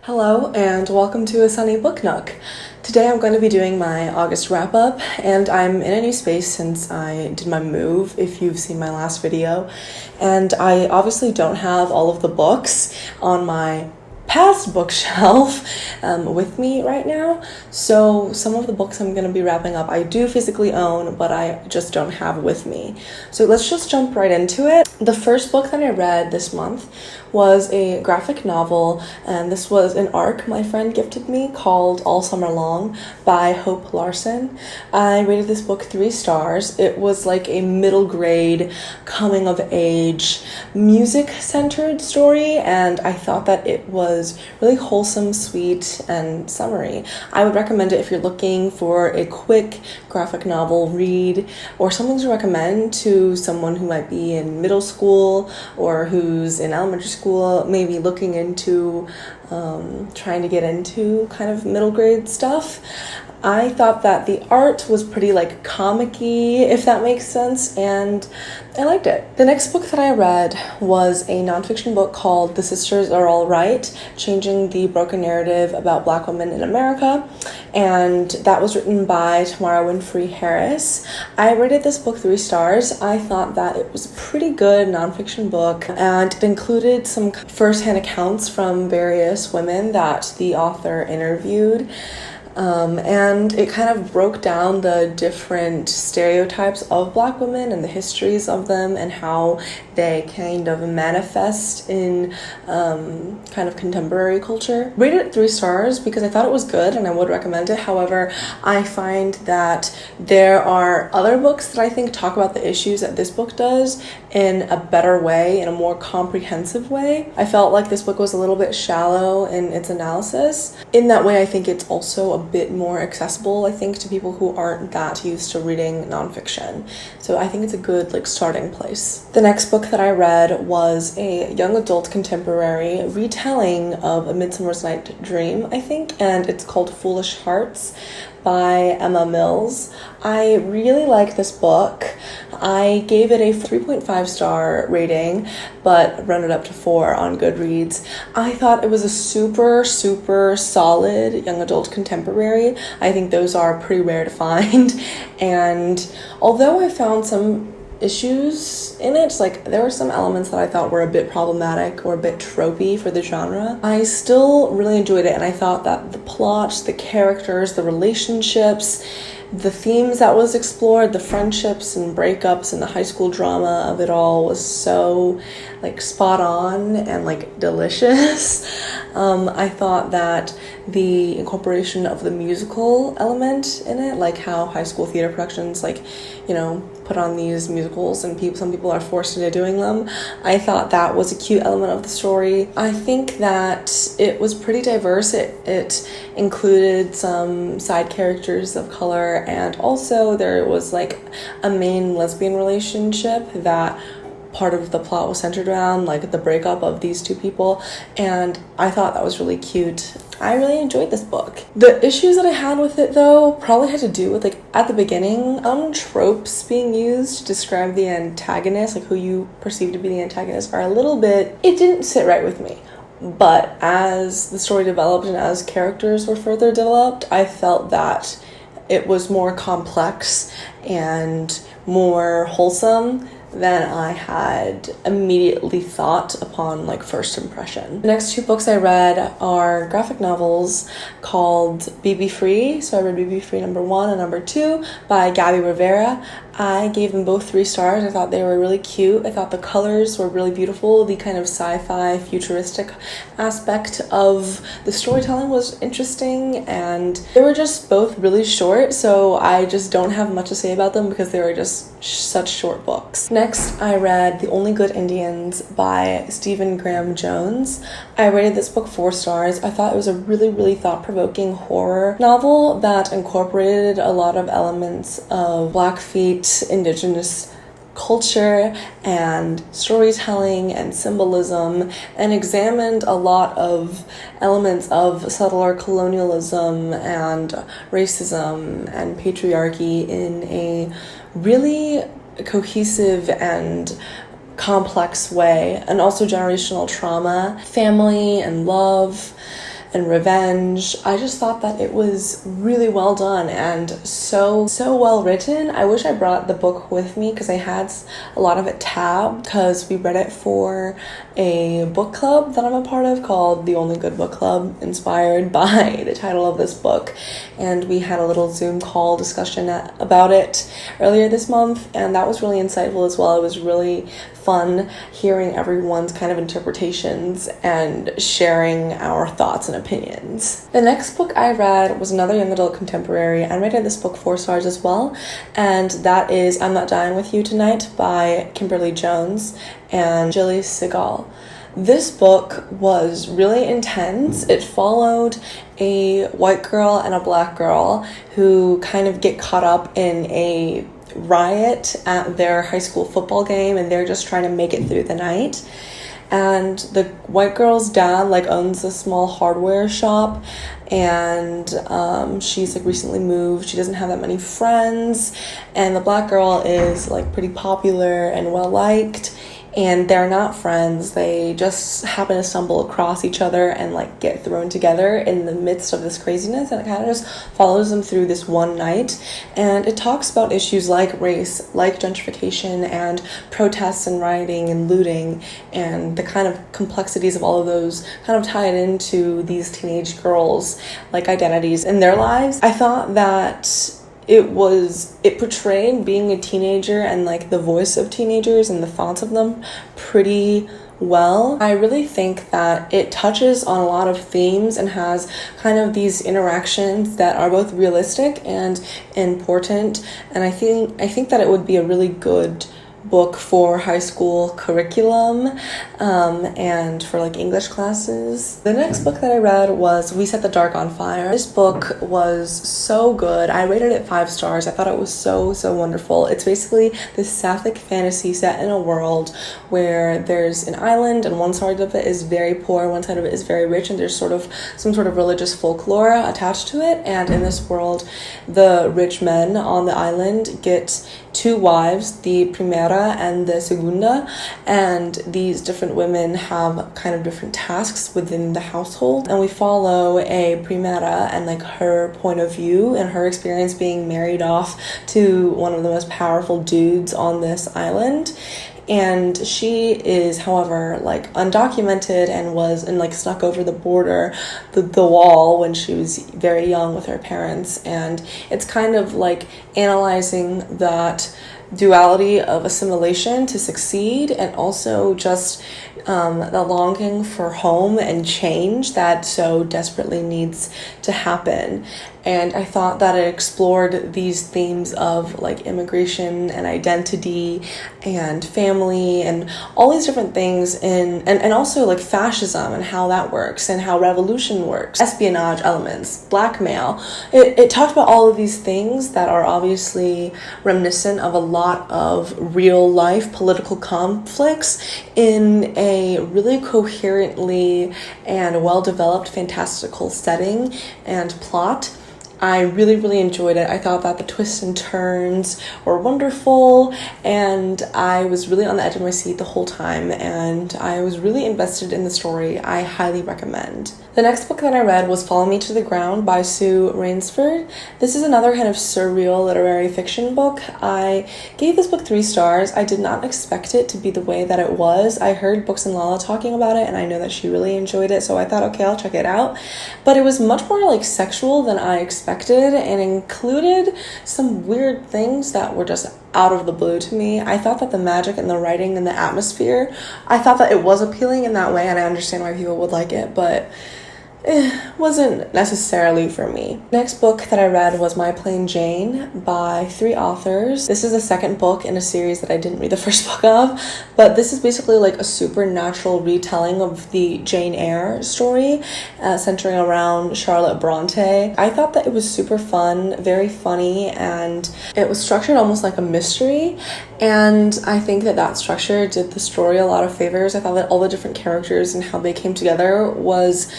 Hello and welcome to a sunny book nook. Today I'm going to be doing my August wrap up, and I'm in a new space since I did my move, if you've seen my last video, and I obviously don't have all of the books on my past bookshelf with me right now, so some of the books I'm going to be wrapping up I do physically own, but I just don't have with me. So let's just jump right into it. The first book that I read this month was a graphic novel, and this was an arc my friend gifted me called All Summer Long by Hope Larson. I rated this book 3 stars. It was like a middle grade, coming of age, music centered story, and I thought that it was really wholesome, sweet, and summery. I would recommend it if you're looking for a quick graphic novel read or something to recommend to someone who might be in middle school or who's in elementary school, maybe looking into trying to get into kind of middle grade stuff. I thought that the art was pretty like comic-y, if that makes sense, and I liked it. The next book that I read was a nonfiction book called The Sisters Are All Right, Changing the Broken Narrative About Black Women in America, and that was written by Tamara Winfrey Harris. I rated this book 3 stars. I thought that it was a pretty good nonfiction book, and it included some first-hand accounts from various women that the author interviewed. And it kind of broke down the different stereotypes of Black women and the histories of them and how they kind of manifest in kind of contemporary culture. Rated it 3 stars because I thought it was good and I would recommend it. However, I find that there are other books that I think talk about the issues that this book does in a better way, in a more comprehensive way. I felt like this book was a little bit shallow in its analysis. In that way, I think it's also a bit more accessible, I think, to people who aren't that used to reading nonfiction. So I think it's a good starting place. The next book that I read was a young adult contemporary retelling of A Midsummer's Night Dream, I think, and it's called Foolish Hearts by Emma Mills. I really like this book. I gave it a 3.5 star rating, but rounded up to 4 on Goodreads. I thought it was a super solid young adult contemporary. I think those are pretty rare to find, and although I found some issues in it, there were some elements that I thought were a bit problematic or a bit tropey for the genre, I still really enjoyed it, and I thought that the plot, the characters, the relationships, the themes that was explored, the friendships and breakups and the high school drama of it all was so spot on and delicious. I thought that the incorporation of the musical element in it, like how high school theater productions put on these musicals and some people are forced into doing them, I thought that was a cute element of the story. I think that it was pretty diverse. It included some side characters of color, and also there was a main lesbian relationship that part of the plot was centered around, the breakup of these two people, and I thought that was really cute. I really enjoyed this book. The issues that I had with it, though, probably had to do with, at the beginning, tropes being used to describe the antagonist, who you perceive to be the antagonist, are a little bit, it didn't sit right with me. But as the story developed and as characters were further developed, I felt that it was more complex and more wholesome than I had immediately thought upon first impression. The next 2 books I read are graphic novels called BB Free. So I read BB Free number 1 and number 2 by Gabby Rivera. I gave them both 3 stars. I thought they were really cute. I thought the colors were really beautiful. The kind of sci-fi futuristic aspect of the storytelling was interesting, and they were just both really short, so I just don't have much to say about them because they were just such short books. Next, I read The Only Good Indians by Stephen Graham Jones. I rated this book 4 stars. I thought it was a really thought-provoking horror novel that incorporated a lot of elements of Blackfeet, indigenous culture and storytelling and symbolism, and examined a lot of elements of settler colonialism and racism and patriarchy in a really cohesive and complex way, and also generational trauma, family and love, and revenge. I just thought that it was really well done and so well written. I wish I brought the book with me because I had a lot of it tabbed because we read it for a book club that I'm a part of called The Only Good Book Club, inspired by the title of this book. And we had a little Zoom call discussion about it earlier this month, and that was really insightful as well. It was really fun hearing everyone's kind of interpretations and sharing our thoughts and opinions. The next book I read was another young adult contemporary. I rated this book 4 stars as well, and that is I'm Not Dying With You Tonight by Kimberly Jones and Jilly Segal. This book was really intense. It followed a white girl and a black girl who kind of get caught up in a riot at their high school football game, and they're just trying to make it through the night. And the white girl's dad owns a small hardware shop, and she's recently moved. She doesn't have that many friends, and the black girl is pretty popular and well liked, and they're not friends. They just happen to stumble across each other and get thrown together in the midst of this craziness, and it kind of just follows them through this one night. And it talks about issues like race, like gentrification, and protests and rioting and looting, and the kind of complexities of all of those kind of tied into these teenage girls' identities in their lives. I thought that it portrayed being a teenager and the voice of teenagers and the thoughts of them pretty well. I really think that it touches on a lot of themes and has kind of these interactions that are both realistic and important, and I think that it would be a really good book for high school curriculum and for English classes. The next book that I read was We Set the Dark on Fire. This book was so good. I rated it 5 stars. I thought it was so wonderful. It's basically this sapphic fantasy set in a world where there's an island and one side of it is very poor, one side of it is very rich, and there's some sort of religious folklore attached to it. And in this world, the rich men on the island get 2 wives, the primera and the segunda, and these different women have kind of different tasks within the household, and we follow a primera and her point of view and her experience being married off to one of the most powerful dudes on this island. And she is, however, undocumented and was snuck over the border, the wall, when she was very young with her parents. And it's kind of analyzing that duality of assimilation to succeed, and also just the longing for home and change that so desperately needs to happen. And I thought that it explored these themes of immigration and identity and family and all these different things, and also fascism and how that works and how revolution works, espionage elements, blackmail. It talked about all of these things that are obviously reminiscent of a lot of real life political conflicts in a really coherently and well-developed fantastical setting and plot. I really enjoyed it. I thought that the twists and turns were wonderful, and I was really on the edge of my seat the whole time, and I was really invested in the story. I highly recommend. The next book that I read was Follow Me to the Ground by Sue Rainsford. This is another kind of surreal literary fiction book. I gave this book 3 stars. I did not expect it to be the way that it was. I heard Books and Lala talking about it, and I know that she really enjoyed it, so I thought, okay, I'll check it out. But it was much more sexual than I expected, and included some weird things that were just out of the blue to me. I thought that the magic and the writing and the atmosphere, I thought that it was appealing in that way, and I understand why people would like it, but wasn't necessarily for me. Next book that I read was My Plain Jane by 3 authors. This is the second book in a series that I didn't read the first book of, but this is basically a supernatural retelling of the Jane Eyre story, centering around Charlotte Bronte. I thought that it was super fun, very funny, and it was structured almost like a mystery, and I think that structure did the story a lot of favors. I thought that all the different characters and how they came together was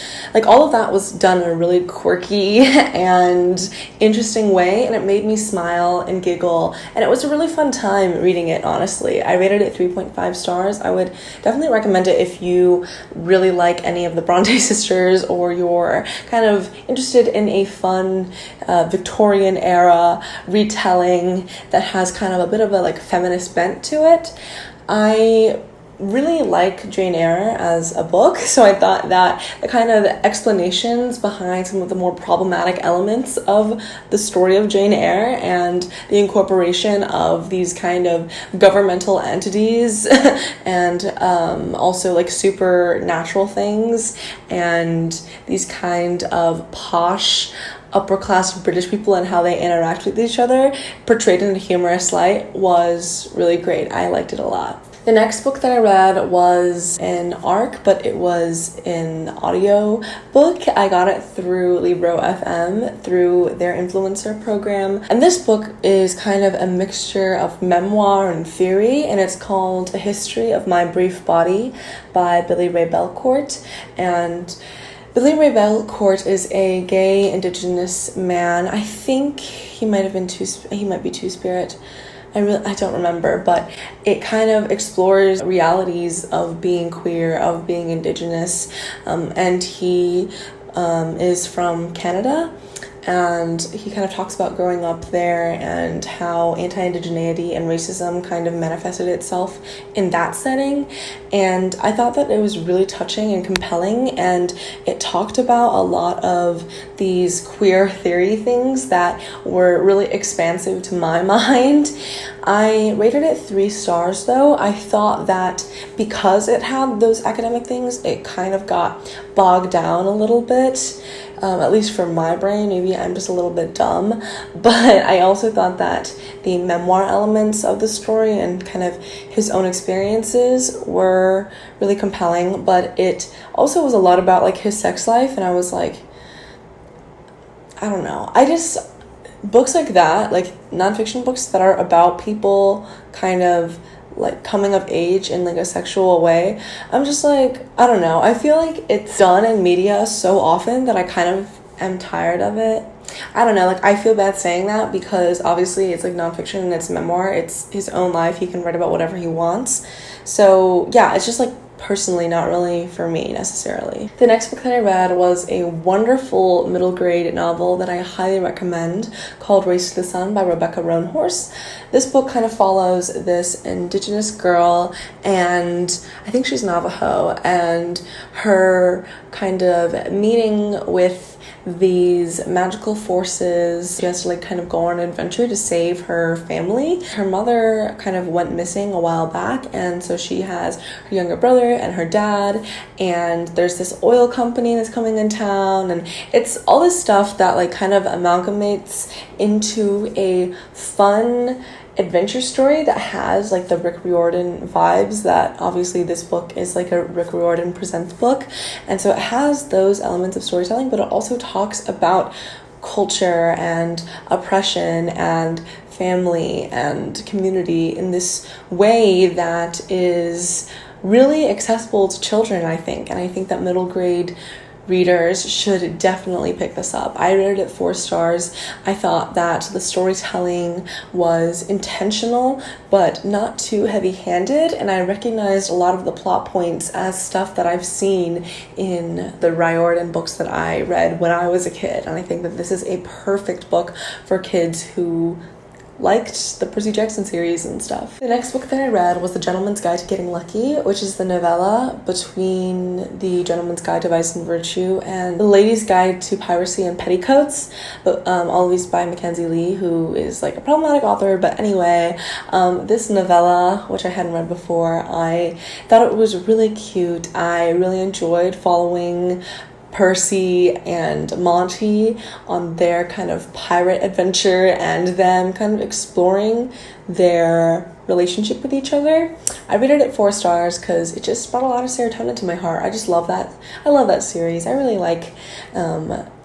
all all of that was done in a really quirky and interesting way, and it made me smile and giggle, and it was a really fun time reading it, honestly. I rated it 3.5 stars. I would definitely recommend it if you really like any of the Bronte sisters, or you're kind of interested in a fun Victorian era retelling that has kind of a bit of a like feminist bent to it. I really like Jane Eyre as a book, so I thought that the kind of explanations behind some of the more problematic elements of the story of Jane Eyre and the incorporation of these kind of governmental entities and also like supernatural things and these kind of posh upper class British people and how they interact with each other, portrayed in a humorous light, was really great. I liked it a lot. The next book that I read was an ARC, but it was an audio book. I got it through Libro FM, through their influencer program. And this book is kind of a mixture of memoir and theory, and it's called A History of My Brief Body by Billy Ray Belcourt. And Billy Ray Belcourt is a gay indigenous man. I think he might be Two-Spirit. I don't remember, but it kind of explores realities of being queer, of being indigenous, and he is from Canada, and he kind of talks about growing up there and how anti-indigeneity and racism kind of manifested itself in that setting. And I thought that it was really touching and compelling, and it talked about a lot of these queer theory things that were really expansive to my mind. I rated it 3 stars though. I thought that because it had those academic things, it kind of got bogged down a little bit. At least for my brain, maybe I'm just a little bit dumb, but I also thought that the memoir elements of the story and kind of his own experiences were really compelling, but it also was a lot about like his sex life, and I was like, I don't know. Books like that, like nonfiction books that are about people kind of like coming of age in like a sexual way, I'm just like, I don't know. I feel like it's done in media so often that I kind of am tired of it. I don't know, like I feel bad saying that because obviously it's like nonfiction and it's memoir, it's his own life, he can write about whatever he wants. So yeah, it's just like personally not really for me necessarily. The next book that I read was a wonderful middle grade novel that I highly recommend called Race to the Sun by Rebecca Roanhorse. This book kind of follows this indigenous girl, and I think she's Navajo, and her kind of meeting with these magical forces. She has to like kind of go on an adventure to save her family. Her mother kind of went missing a while back, and so she has her younger brother and her dad, and there's this oil company that's coming in town, and it's all this stuff that like kind of amalgamates into a fun adventure story that has like the Rick Riordan vibes that obviously this book is like a Rick Riordan Presents book, and so it has those elements of storytelling, but it also talks about culture and oppression and family and community in this way that is really accessible to children, I think. And I think that middle grade readers should definitely pick this up. I rated it 4 stars. I thought that the storytelling was intentional but not too heavy-handed, and I recognized a lot of the plot points as stuff that I've seen in the Riordan books that I read when I was a kid, and I think that this is a perfect book for kids who liked the Percy Jackson series and stuff. The next book that I read was The Gentleman's Guide to Getting Lucky, which is the novella between The Gentleman's Guide to Vice and Virtue and The Lady's Guide to Piracy and Petticoats, all of these by Mackenzie Lee, who is like a problematic author. But anyway, this novella, which I hadn't read before, I thought it was really cute. I really enjoyed following Percy and Monty on their kind of pirate adventure and them kind of exploring their relationship with each other. I rated it 4 stars because it just brought a lot of serotonin to my heart. I just love that. I love that series. I really like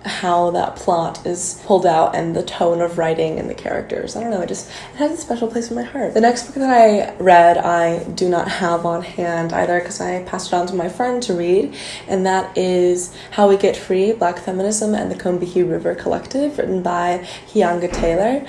how that plot is pulled out and the tone of writing and the characters. I don't know, it has a special place in my heart. The next book that I read, I do not have on hand either because I passed it on to my friend to read, and that is How We Get Free, Black Feminism and the Combahee River Collective, written by Hyanga Taylor.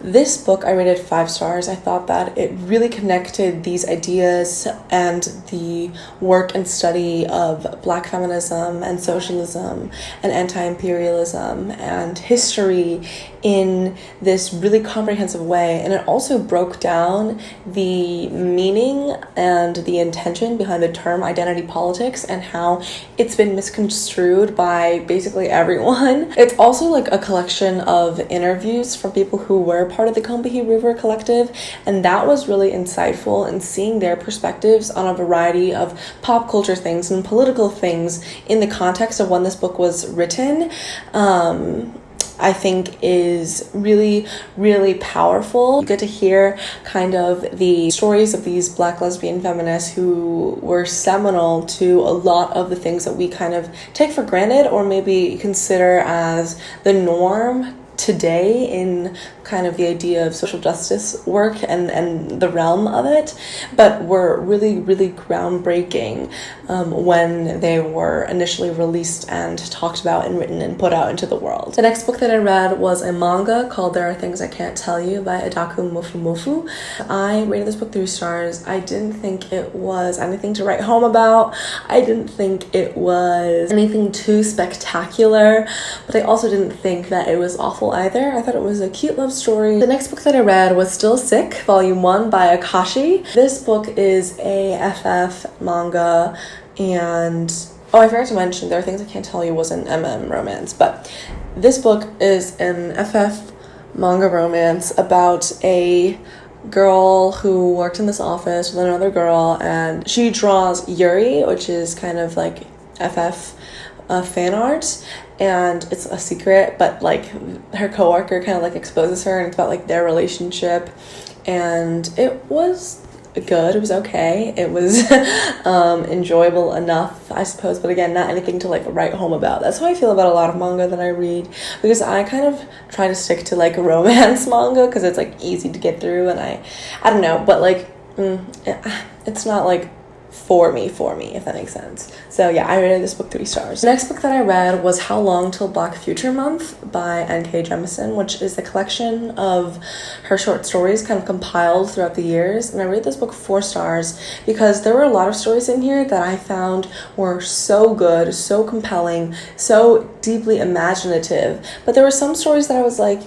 This book I rated 5 stars. I thought that it really connected these ideas and the work and study of Black feminism and socialism and anti-imperialism and history in this really comprehensive way. And it also broke down the meaning and the intention behind the term identity politics and how it's been misconstrued by basically everyone. It's also like a collection of interviews from people who were part of the Combahee River Collective, and that was really insightful in seeing their perspectives on a variety of pop culture things and political things in the context of when this book was written. I think is really, really powerful. You get to hear kind of the stories of these Black lesbian feminists who were seminal to a lot of the things that we kind of take for granted or maybe consider as the norm today in kind of the idea of social justice work and the realm of it, but were really, really groundbreaking when they were initially released and talked about and written and put out into the world. The next book that I read was a manga called There Are Things I Can't Tell You by Adaku Mofu. I rated this book 3 stars. I didn't think it was anything to write home about. I didn't think it was anything too spectacular, but I also didn't think that it was awful either. I thought it was a cute love story. The next book that I read was Still Sick, Volume 1 by Akashi. This book is a FF manga, and I forgot to mention There Are Things I Can't Tell You was an romance, but this book is an FF manga romance about a girl who works in this office with another girl, and she draws Yuri, which is kind of like FF fan art, and it's a secret, but like her coworker kind of like exposes her, and it's about like their relationship, and it was good. It was okay. It was enjoyable enough, I suppose, but again, not anything to like write home about. That's how I feel about a lot of manga that I read, because I kind of try to stick to like romance manga because it's like easy to get through, and I don't know, but like it's not like for me, if that makes sense. So yeah, I rated this book 3 stars. The next book that I read was How Long Till Black Future Month by N.K. Jemisin, which is a collection of her short stories kind of compiled throughout the years. And I rated this book 4 stars because there were a lot of stories in here that I found were so good, so compelling, so deeply imaginative. But there were some stories that I was like,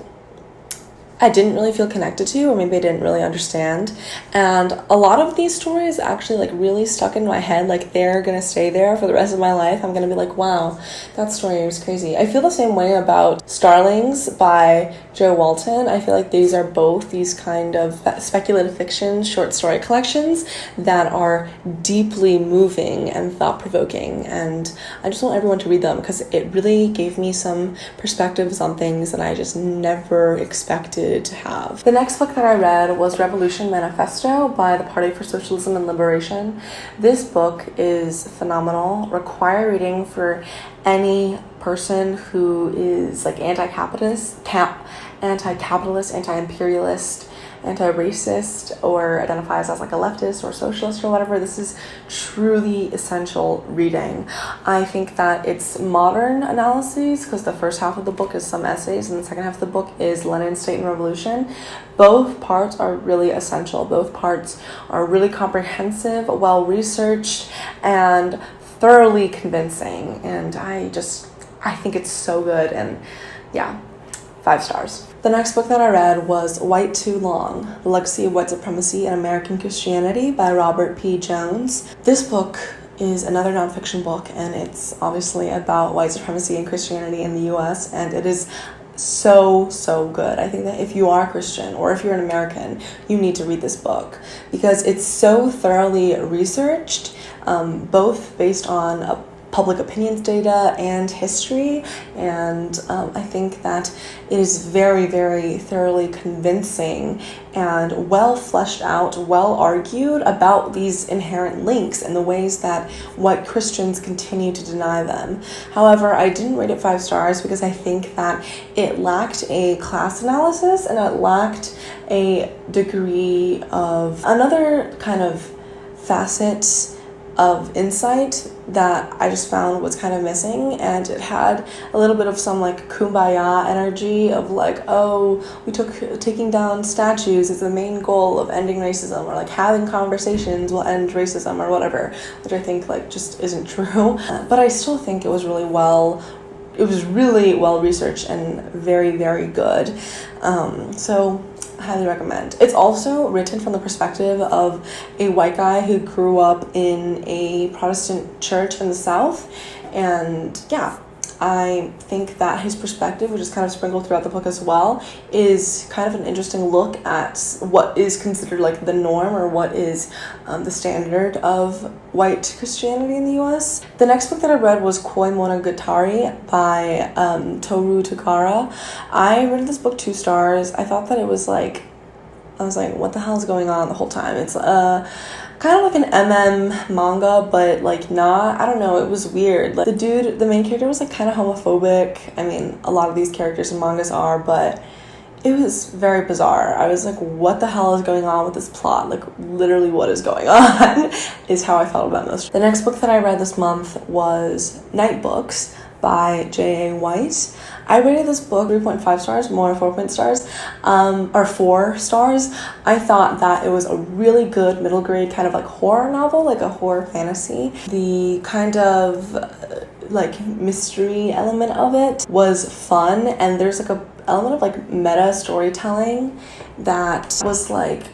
I didn't really feel connected to, or maybe I didn't really understand. And a lot of these stories actually like really stuck in my head, like they're gonna stay there for the rest of my life. I'm gonna be like, wow, that story was crazy. I feel the same way about Starlings by Joe Walton. I feel like these are both these kind of speculative fiction short story collections that are deeply moving and thought-provoking, and I just want everyone to read them because it really gave me some perspectives on things that I just never expected to have. The next book that I read was Revolution Manifesto by the Party for Socialism and Liberation. This book is phenomenal, required reading for any person who is like anti-capitalist, anti-imperialist, anti-racist, or identifies as like a leftist or socialist or whatever. This is truly essential reading. I think that it's modern analyses, because the first half of the book is some essays and the second half of the book is Lenin, State, and Revolution. Both parts are really essential. Both parts are really comprehensive, well-researched, and thoroughly convincing. And I think it's so good, and yeah, 5 stars. The next book that I read was White Too Long, The Legacy of White Supremacy in American Christianity by Robert P. Jones. This book is another nonfiction book, and it's obviously about white supremacy and Christianity in the US, and it is so good. I think that if you are a Christian or if you're an American, you need to read this book because it's so thoroughly researched, both based on a public opinions data and history, and I think that it is very, very thoroughly convincing and well fleshed out, well argued about these inherent links and the ways that white Christians continue to deny them. However, I didn't rate it 5 stars because I think that it lacked a class analysis and it lacked a degree of another kind of facet of insight that I just found was kind of missing. And it had a little bit of some like kumbaya energy of like, oh, taking down statues is the main goal of ending racism, or like having conversations will end racism or whatever, which I think like just isn't true. But I still think it was really well researched and very, very good. So highly recommend. It's also written from the perspective of a white guy who grew up in a Protestant church in the South, and yeah, I think that his perspective, which is kind of sprinkled throughout the book as well, is kind of an interesting look at what is considered like the norm, or what is the standard of white Christianity in the US. The next book that I read was Koi Monogatari by Toru Tagara. I rated this book 2 stars. I thought that it was like, I was like, what the hell is going on the whole time? It's kind of like an MM manga, but like not, I don't know, it was weird. Like the main character was like kind of homophobic. I mean, a lot of these characters in mangas are, but it was very bizarre. I was like, what the hell is going on with this plot? Like, literally what is going on is how I felt about this. The next book that I read this month was Night Books by J.A. White. I rated this book 3.5 stars, more 4 stars, or 4 stars. I thought that it was a really good middle grade kind of like horror novel, like a horror fantasy. The kind of like mystery element of it was fun, and there's like a element of like meta storytelling that was like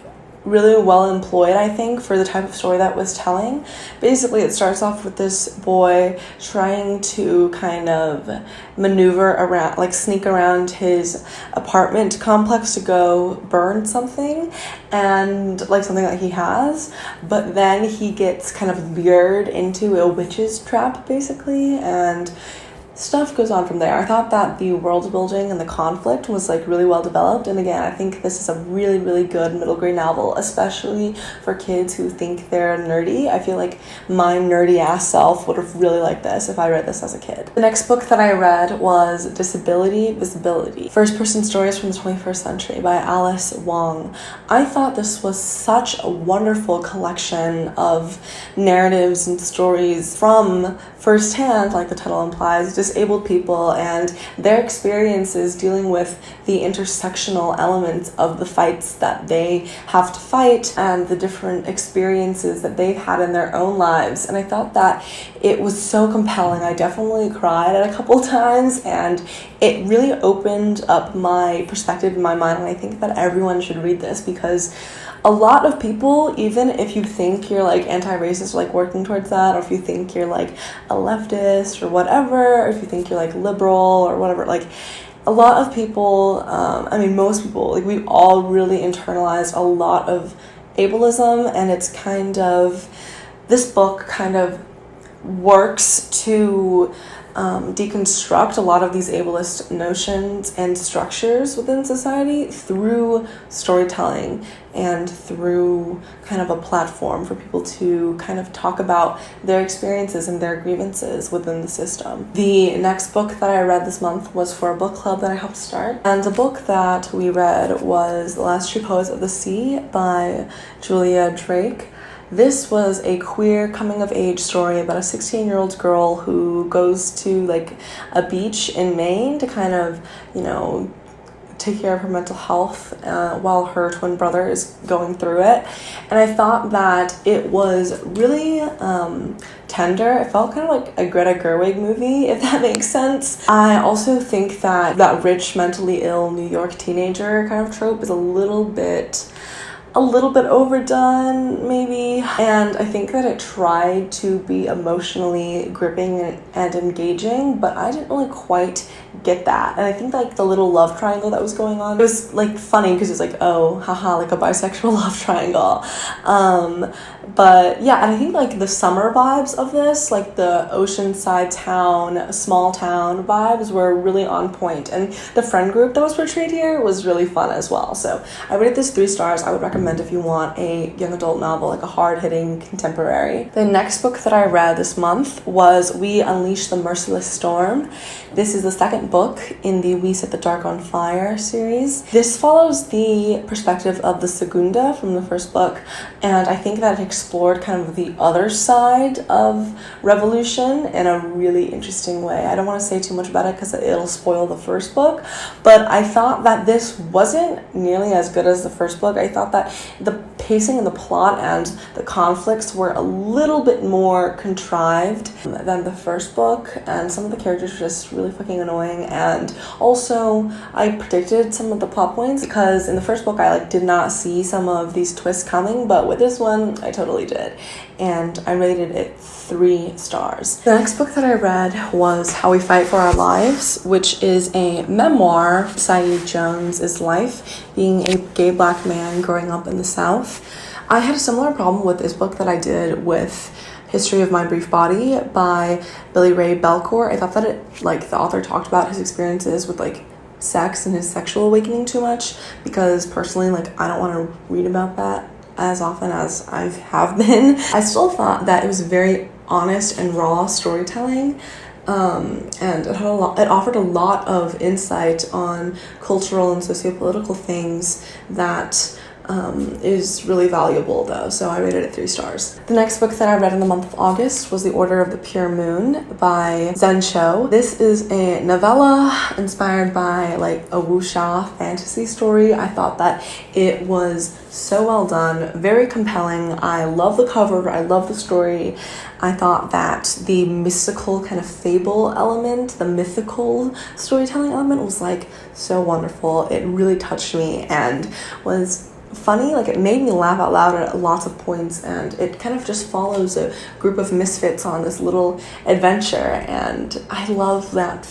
really well employed, I think, for the type of story that was telling. Basically, it starts off with this boy trying to kind of maneuver around, like sneak around his apartment complex to go burn something, and like something that he has, but then he gets kind of lured into a witch's trap, basically, and stuff goes on from there. I thought that the world building and the conflict was like really well developed, and again, I think this is a really, really good middle grade novel, especially for kids who think they're nerdy. I feel like my nerdy ass self would have really liked this if I read this as a kid. The next book that I read was Disability Visibility, First Person Stories from the 21st Century by Alice Wong. I thought this was such a wonderful collection of narratives and stories from firsthand, like the title implies, disabled people and their experiences dealing with the intersectional elements of the fights that they have to fight and the different experiences that they've had in their own lives. And I thought that it was so compelling. I definitely cried a couple times, and it really opened up my perspective in my mind, and I think that everyone should read this, because a lot of people, even if you think you're like anti-racist or like working towards that, or if you think you're like a leftist or whatever, or if you think you're like liberal or whatever, like a lot of people, I mean most people, like we've all really internalized a lot of ableism, and it's kind of, this book kind of works to deconstruct a lot of these ableist notions and structures within society through storytelling and through kind of a platform for people to kind of talk about their experiences and their grievances within the system. The next book that I read this month was for a book club that I helped start, and the book that we read was The Last True Poets of the Sea by Julia Drake. This was a queer coming-of-age story about a 16-year-old girl who goes to like a beach in Maine to kind of, you know, take care of her mental health while her twin brother is going through it. And I thought that it was really tender. It felt kind of like a Greta Gerwig movie, if that makes sense. I also think that that rich, mentally ill New York teenager kind of trope is a little bit overdone, maybe. And I think that it tried to be emotionally gripping and engaging, but I didn't really quite get that. And I think like the little love triangle that was going on, it was like funny because it's like, oh haha, like a bisexual love triangle. But yeah, and I think like the summer vibes of this, like the oceanside town, small town vibes were really on point, and the friend group that was portrayed here was really fun as well. So I rated this 3 stars. I would recommend if you want a young adult novel, like a hard-hitting contemporary. The next book that I read this month was We Unleash the Merciless Storm. This is the second book in the We Set the Dark on Fire series. This follows the perspective of the Segunda from the first book, and I think that it explored kind of the other side of revolution in a really interesting way. I don't want to say too much about it because it'll spoil the first book, but I thought that this wasn't nearly as good as the first book. I thought that the pacing and the plot and the conflicts were a little bit more contrived than the first book, and some of the characters were just really fucking annoying. And also I predicted some of the plot points because in the first book I did not see some of these twists coming, but with this one I totally did, and I rated it 3 stars. The next book that I read was How We Fight for Our Lives, which is a memoir of Saeed Jones's life being a gay black man growing up in the South. I had a similar problem with this book that I did with History of My Brief Body by Billy Ray Belcourt. I thought that the author talked about his experiences with sex and his sexual awakening too much, because personally I don't want to read about that as often as I have been. I still thought that it was very honest and raw storytelling, and it offered a lot of insight on cultural and sociopolitical things that is really valuable though, so I rated it 3 stars. The next book that I read in the month of August was The Order of the Pure Moon by Zen Cho. This is a novella inspired by a wuxia fantasy story. I thought that it was so well done, very compelling. I love the cover, I love the story. I thought that the mystical kind of fable element, the mythical storytelling element was so wonderful. It really touched me and was funny. It made me laugh out loud at lots of points, and it kind of just follows a group of misfits on this little adventure, and I love that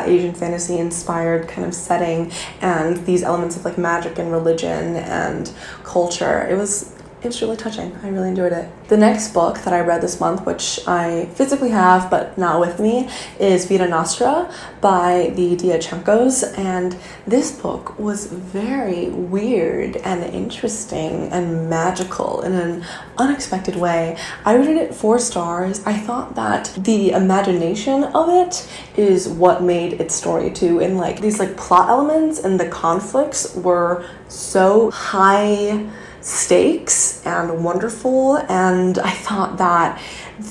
Asian fantasy inspired kind of setting and these elements of magic and religion and culture. It was really touching. I really enjoyed it. The next book that I read this month, which I physically have but not with me, is Veda Nostra by the Dyachenkos, and this book was very weird and interesting and magical in an unexpected way. I rated it 4 stars. I thought that the imagination of it is what made its story too, and these plot elements and the conflicts were so high stakes and wonderful, and I thought that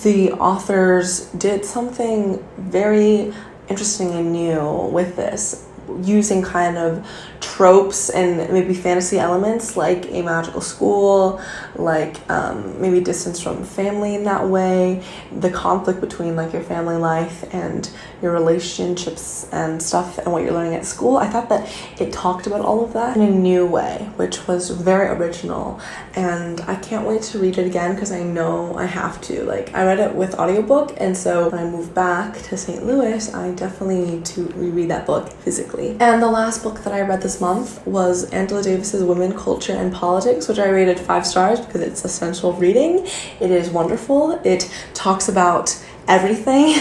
the authors did something very interesting and new with this, using kind of tropes and maybe fantasy elements like a magical school, maybe distance from family in that way, the conflict between your family life and your relationships and stuff and what you're learning at school. I thought that it talked about all of that in a new way, which was very original, and I can't wait to read it again because I know I have to. I read it with audiobook, and so when I move back to St. Louis, I definitely need to reread that book physically. And the last book that I read this month was Angela Davis's Women, Culture, and Politics, which I rated 5 stars because it's essential reading. It is wonderful. It talks about everything,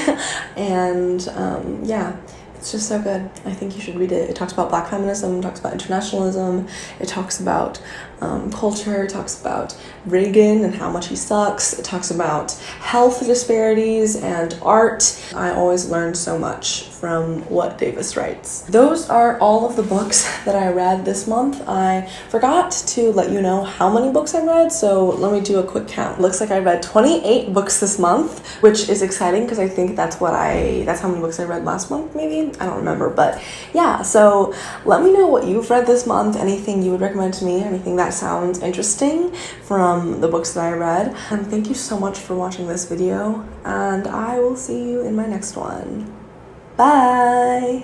and yeah, it's just so good. I think you should read it. It talks about black feminism, it talks about internationalism, it talks about culture, it talks about Reagan and how much he sucks, it talks about health disparities and art. I always learn so much from what Davis writes. Those are all of the books that I read this month. I forgot to let you know how many books I read, so let me do a quick count. Looks like I read 28 books this month, which is exciting because I think that's how many books I read last month, maybe? I don't remember, but yeah, so let me know what you've read this month, anything you would recommend to me, anything that sounds interesting from the books that I read. And thank you so much for watching this video, and I will see you in my next one. Bye!